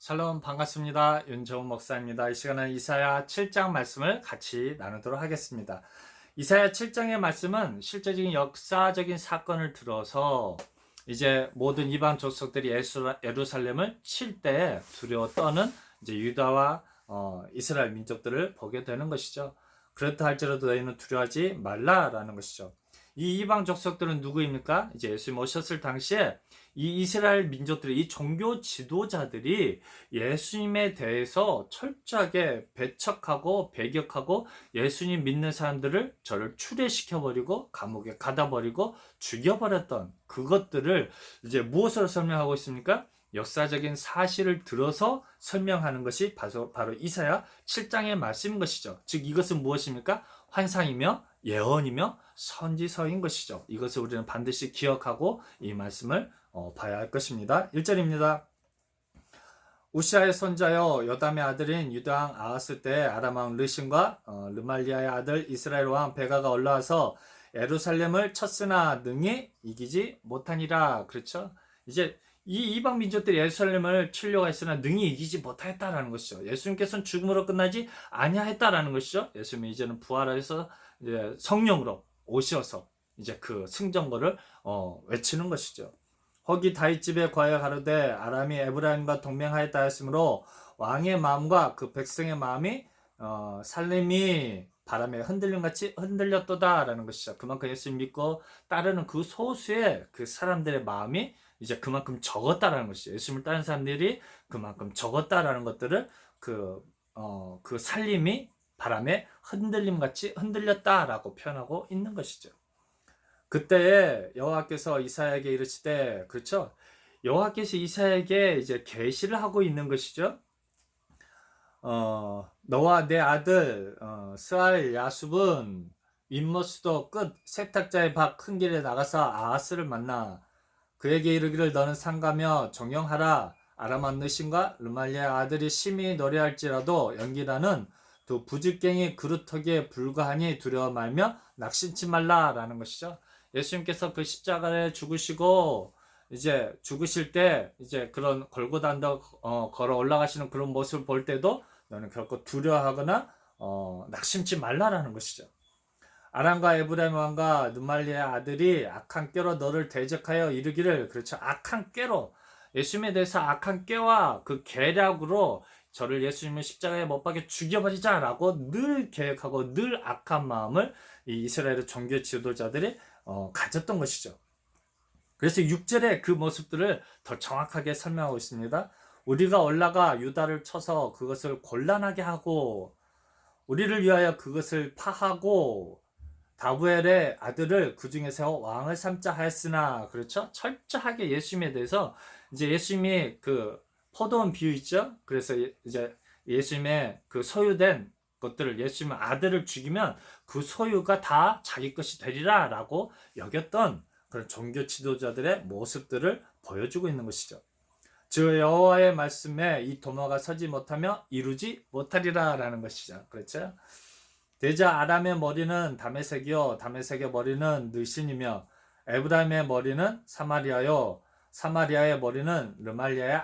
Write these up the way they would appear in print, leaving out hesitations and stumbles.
샬롬 반갑습니다. 윤정훈 목사입니다. 이 시간은 이사야 7장 말씀을 같이 나누도록 하겠습니다. 이사야 7장의 말씀은 실제적인 역사적인 사건을 들어서 이제 모든 이방 족속들이 예루살렘을 칠 때 두려워 떠는 이제 유다와 이스라엘 민족들을 보게 되는 것이죠. 그렇다 할지라도 너희는 두려워하지 말라라는 것이죠. 이 이방 족속들은 누구입니까? 이제 예수님 오셨을 당시에 이 이스라엘 민족들이, 이 종교 지도자들이 예수님에 대해서 철저하게 배척하고 배격하고 예수님 믿는 사람들을 저를 추례시켜버리고 감옥에 가다버리고 죽여버렸던 그것들을 이제 무엇으로 설명하고 있습니까? 역사적인 사실을 들어서 설명하는 것이 바로 이사야 7장의 말씀인 것이죠. 즉 이것은 무엇입니까? 환상이며 예언이며 선지서인 것이죠. 이것을 우리는 반드시 기억하고 이 말씀을 봐야 할 것입니다. 1절입니다. 우시아의 손자여 요담의 아들인 유다왕 아하스 때 아람왕 르신과 르말리아의 아들 이스라엘 왕 베가가 올라와서 예루살렘을 쳤으나 능히 이기지 못하니라. 그렇죠? 이제 이 이방 민족들이 예루살렘을 치려고 했으나 능히 이기지 못하였다라는 것이죠. 예수님께서는 죽음으로 끝나지 아니하였다라는 것이죠. 예수님이 이제는 부활해서 이제 성령으로 오셔서 이제 그 승전거를 외치는 것이죠. 거기 다윗집에 과여 가로되 아람이 에브라임과 동맹하였다 했으므로 왕의 마음과 그 백성의 마음이 살림이 바람에 흔들림같이 흔들렸도다라는 것이죠. 그만큼 예수님 믿고 따르는 그 소수의 그 사람들의 마음이 이제 그만큼 적었다라는 것이죠. 예수님을 따르는 사람들이 그만큼 적었다라는 것들을 그 살림이 바람에 흔들림같이 흔들렸다라고 표현하고 있는 것이죠. 그때에 여호와께서 이사야에게 이르시되, 그렇죠? 여호와께서 이사야에게 이제 계시를 하고 있는 것이죠. 너와 내 아들 스알 야숲은 윗모스도 끝 세탁자의 밭 큰 길에 나가서 아하스를 만나 그에게 이르기를 너는 상가며 정령하라. 아람 느신과 르말리아 아들이 심히 노래할지라도 연기라는 두 부직갱이 그루터기에 불과하니 두려워 말며 낙심치 말라라는 것이죠. 예수님께서 그 십자가에 죽으시고 이제 죽으실 때 이제 그런 골고다 언덕 걸어 올라가시는 그런 모습을 볼 때도 너는 결코 두려워하거나 낙심치 말라라는 것이죠. 아람과 에브라임 왕과 느말리의 아들이 악한 꾀로 너를 대적하여 이르기를, 그렇죠? 악한 꾀로, 예수님에 대해서 악한 꾀와 그 계략으로 저를 예수님을 십자가에 못 박여 죽여버리자라고 늘 계획하고 늘 악한 마음을 이 이스라엘의 종교 지도자들이 가졌던 것이죠. 그래서 6절에 그 모습들을 더 정확하게 설명하고 있습니다. 우리가 올라가 유다를 쳐서 그것을 곤란하게 하고 우리를 위하여 그것을 파하고 다부엘의 아들을 그 중에 세워 왕을 삼자 하였으나, 그렇죠? 철저하게 예수님에 대해서 이제 예수님이 그 포도원 비유 있죠? 그래서 이제 예수님의 그 소유된 것들을, 예수님의 아들을 죽이면 그 소유가 다 자기 것이 되리라 라고 여겼던 그런 종교 지도자들의 모습들을 보여주고 있는 것이죠. 저 여호와의 말씀에 이 도마가 서지 못하며 이루지 못하리라 라는 것이죠. 그렇죠? 대자 아람의 머리는 다메섹이요 다메섹의 머리는 느신이며 에브라임의 머리는 사마리아요 사마리아의 머리는 르말리아의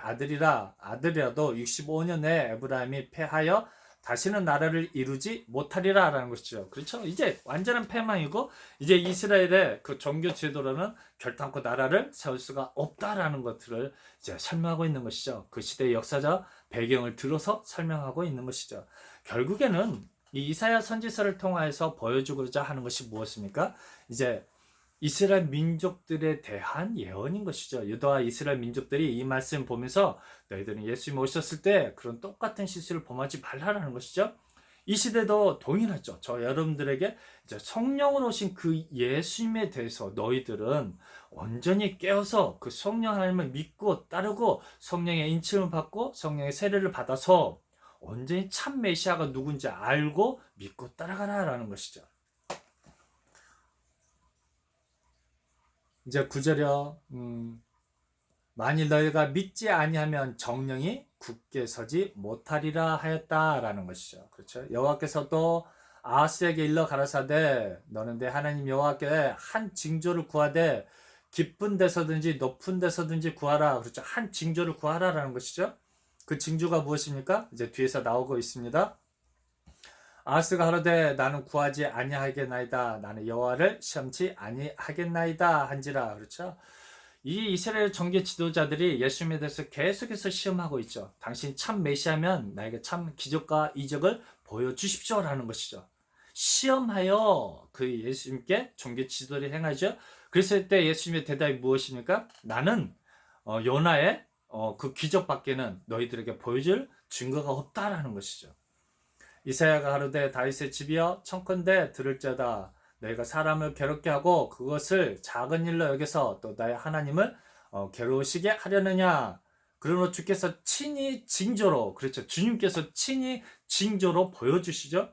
아들이라도 65년 내에 에브라임이 패하여 다시는 나라를 이루지 못하리라 라는 것이죠. 그렇죠? 이제 완전한 패망이고 이제 이스라엘의 그 종교 제도로는 결단코 나라를 세울 수가 없다라는 것들을 이제 설명하고 있는 것이죠. 그 시대의 역사적 배경을 들어서 설명하고 있는 것이죠. 결국에는 이 이사야 선지서를 통해서 보여주고자 하는 것이 무엇입니까? 이제 이스라엘 민족들에 대한 예언인 것이죠. 유다와 이스라엘 민족들이 이 말씀 보면서 너희들은 예수님 오셨을 때 그런 똑같은 실수를 범하지 말라는 것이죠. 이 시대도 동일하죠. 저 여러분들에게 이제 성령으로 오신 그 예수님에 대해서 너희들은 온전히 깨어서 그 성령 하나님을 믿고 따르고 성령의 인침을 받고 성령의 세례를 받아서 온전히 참 메시아가 누군지 알고 믿고 따라가라라는 것이죠. 이제 9절이요. 만일 너희가 믿지 아니하면 정령이 굳게 서지 못하리라 하였다라는 것이죠. 그렇죠? 여호와께서도 아하스에게 일러 가라사대 너는 내 하나님 여호와께 한 징조를 구하되 깊은 데서든지 높은 데서든지 구하라. 그렇죠? 한 징조를 구하라라는 것이죠. 그 징조가 무엇입니까? 이제 뒤에서 나오고 있습니다. 아하스가 하루되 나는 구하지 아니하겠나이다. 나는 여호와를 시험치 아니하겠나이다 한지라. 그렇죠? 이 이스라엘 정계 지도자들이 예수님에 대해서 계속해서 시험하고 있죠. 당신 참 메시아면 나에게 참 기적과 이적을 보여주십시오라는 것이죠. 시험하여 그 예수님께 종교 지도를 행하죠. 그랬을 때 예수님의 대답이 무엇입니까? 나는 요나의 그 기적밖에는 너희들에게 보여줄 증거가 없다라는 것이죠. 이사야가 가로되 다윗의 집이여 청컨대 들을지어다. 너희가 사람을 괴롭게 하고 그것을 작은 일로 여겨서 또 나의 하나님을 괴로우시게 하려느냐. 그러므로 주께서 친히 징조로, 그렇죠, 주님께서 친히 징조로 보여주시죠.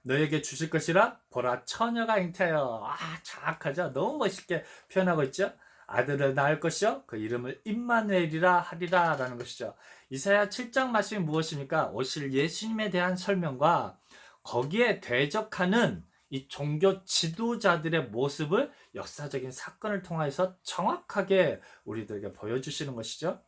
너에게 주실 것이라 보라 처녀가 잉태하여. 정확하죠. 너무 멋있게 표현하고 있죠. 아들을 낳을 것이요 그 이름을 임마누엘이라 하리라 라는 것이죠. 이사야 7장 말씀이 무엇입니까? 오실 예수님에 대한 설명과 거기에 대적하는 이 종교 지도자들의 모습을 역사적인 사건을 통해서 정확하게 우리들에게 보여주시는 것이죠.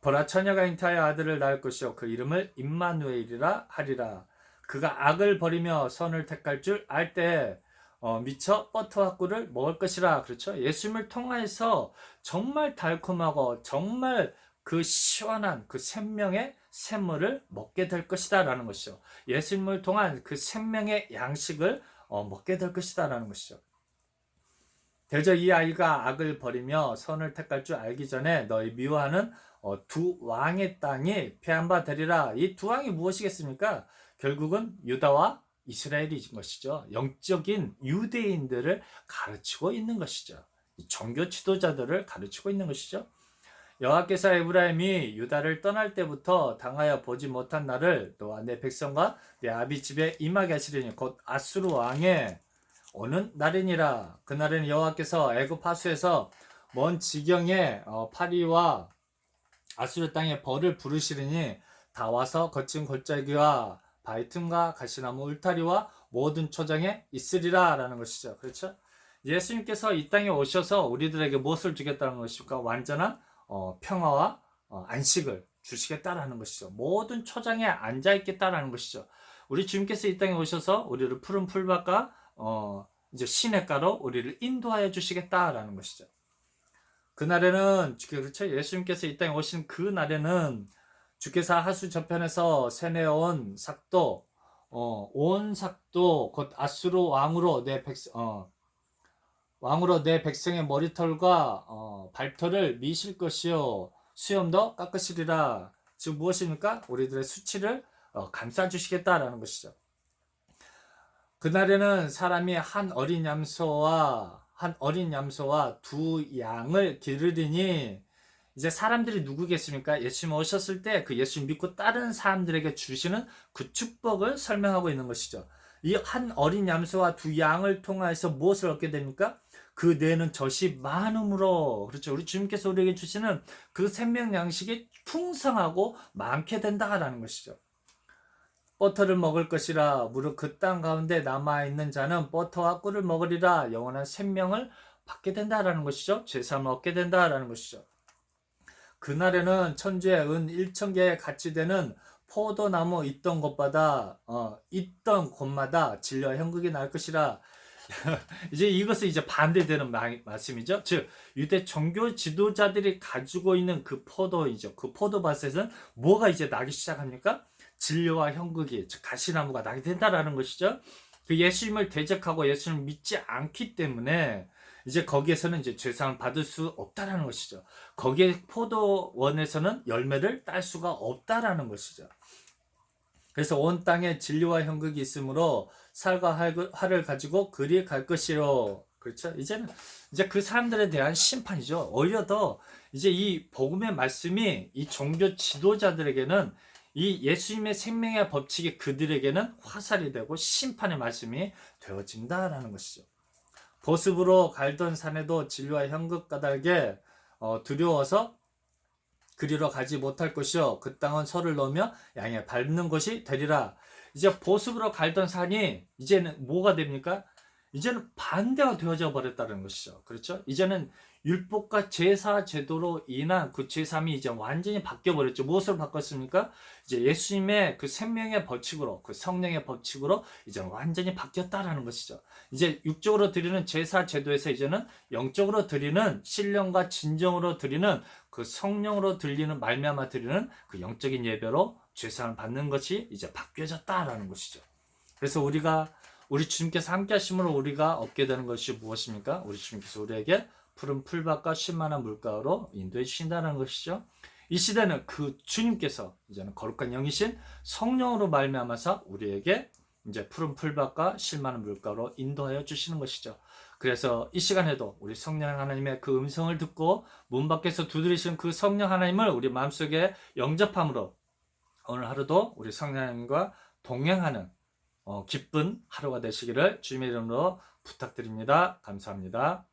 보라 처녀가 잉태하여 아들을 낳을 것이요 그 이름을 임마누엘이라 하리라. 그가 악을 버리며 선을 택할 줄 알 때 미쳐 버터와 꿀을 먹을 것이라. 그렇죠? 예수님을 통해서 정말 달콤하고 정말 그 시원한 그 생명의 샘물을 먹게 될 것이다 라는 것이죠. 예수님을 통한 그 생명의 양식을 먹게 될 것이다 라는 것이죠. 대저 이 아이가 악을 버리며 선을 택할 줄 알기 전에 너희 미워하는 두 왕의 땅이 패한 되리라. 이 두 왕이 무엇이겠습니까? 결국은 유다와 이스라엘인 것이죠. 영적인 유대인들을 가르치고 있는 것이죠. 종교 지도자들을 가르치고 있는 것이죠. 여호와께서 에브라임이 유다를 떠날 때부터 당하여 보지 못한 날을 또한 내 백성과 내 아비 집에 임하게 하시리니 곧 아수르 왕의 오는 날이니라. 그날에는 여호와께서 애굽 하수에서 먼 지경에 파리와 아수르 땅에 벌을 부르시리니 다 와서 거친 골짜기와 바위 틈과 가시나무 울타리와 모든 초장에 있으리라 라는 것이죠. 그렇죠? 예수님께서 이 땅에 오셔서 우리들에게 무엇을 주겠다는 것입니까? 완전한 평화와 안식을 주시겠다라는 것이죠. 모든 초장에 앉아있겠다라는 것이죠. 우리 주님께서 이 땅에 오셔서 우리를 푸른 풀밭과 이제 시냇가로 우리를 인도하여 주시겠다라는 것이죠. 그날에는 그렇죠. 예수님께서 이 땅에 오신 그 날에는 주께서 하수 저편에서 세내온 삭도 온 삭도 곧 아수르 왕으로 내 백성의 머리털과 발털을 미실 것이요 수염도 깎으시리라. 즉 무엇입니까? 우리들의 수치를 감싸 주시겠다라는 것이죠. 그날에는 사람이 한 어린 염소와 두 양을 기르리니. 이제 사람들이 누구겠습니까? 예수님 오셨을 때 그 예수님 믿고 다른 사람들에게 주시는 그 축복을 설명하고 있는 것이죠. 이 한 어린 염소와 두 양을 통해서 무엇을 얻게 됩니까? 그 뇌는 젖이 많음으로. 그렇죠. 우리 주님께서 우리에게 주시는 그 생명 양식이 풍성하고 많게 된다라는 것이죠. 버터를 먹을 것이라. 무릇 그 땅 가운데 남아있는 자는 버터와 꿀을 먹으리라. 영원한 생명을 받게 된다라는 것이죠. 죄사함을 얻게 된다라는 것이죠. 그날에는 천주에 은 1,000개의 가치 되는 포도나무 있던 곳마다 진리와 형극이 날 것이라. 이제 이것은 이제 반대되는 말씀이죠. 즉 유대 종교 지도자들이 가지고 있는 그 포도이죠. 그 포도밭에서는 뭐가 이제 나기 시작합니까? 진리와 형극이, 즉 가시나무가 나게 된다라는 것이죠. 그 예수님을 대적하고 예수님을 믿지 않기 때문에 이제 거기에서는 이제 죄상을 받을 수 없다라는 것이죠. 거기에 포도원에서는 열매를 딸 수가 없다라는 것이죠. 그래서 온 땅에 진리와 형극이 있으므로 살과 활을 가지고 그리 갈 것이요. 그렇죠? 이제 그 사람들에 대한 심판이죠. 오히려 더 이제 이 복음의 말씀이 이 종교 지도자들에게는 이 예수님의 생명의 법칙이 그들에게는 화살이 되고 심판의 말씀이 되어진다라는 것이죠. 보습으로 갈던 산에도 진리와 형극 까닭에 두려워서 그리로 가지 못할 것이요 그 땅은 설을 넣으며 양에 밟는 것이 되리라. 이제 보습으로 갈던 산이 이제는 뭐가 됩니까? 이제는 반대가 되어져 버렸다는 것이죠. 그렇죠? 이제는 율법과 제사 제도로 인한 그 제3이 이제 완전히 바뀌어 버렸죠. 무엇으로 바꿨습니까? 이제 예수님의 그 생명의 법칙으로, 그 성령의 법칙으로 이제 완전히 바뀌었다라는 것이죠. 이제 육적으로 드리는 제사 제도에서 이제는 영적으로 드리는 신령과 진정으로 드리는 그 성령으로 들리는 말미암아 드리는 그 영적인 예배로 죄사함을 받는 것이 이제 바뀌어졌다라는 것이죠. 그래서 우리 주님께서 함께 하심으로 우리가 얻게 되는 것이 무엇입니까? 우리 주님께서 우리에게 푸른 풀밭과 쉴만한 물가로 인도해 주신다는 것이죠. 이 시대는 그 주님께서 이제는 거룩한 영이신 성령으로 말미암아서 우리에게 이제 푸른 풀밭과 쉴만한 물가로 인도하여 주시는 것이죠. 그래서 이 시간에도 우리 성령 하나님의 그 음성을 듣고 문 밖에서 두드리시는 그 성령 하나님을 우리 마음속에 영접함으로 오늘 하루도 우리 성령 하나님과 동행하는 기쁜 하루가 되시기를 주님의 이름으로 부탁드립니다. 감사합니다.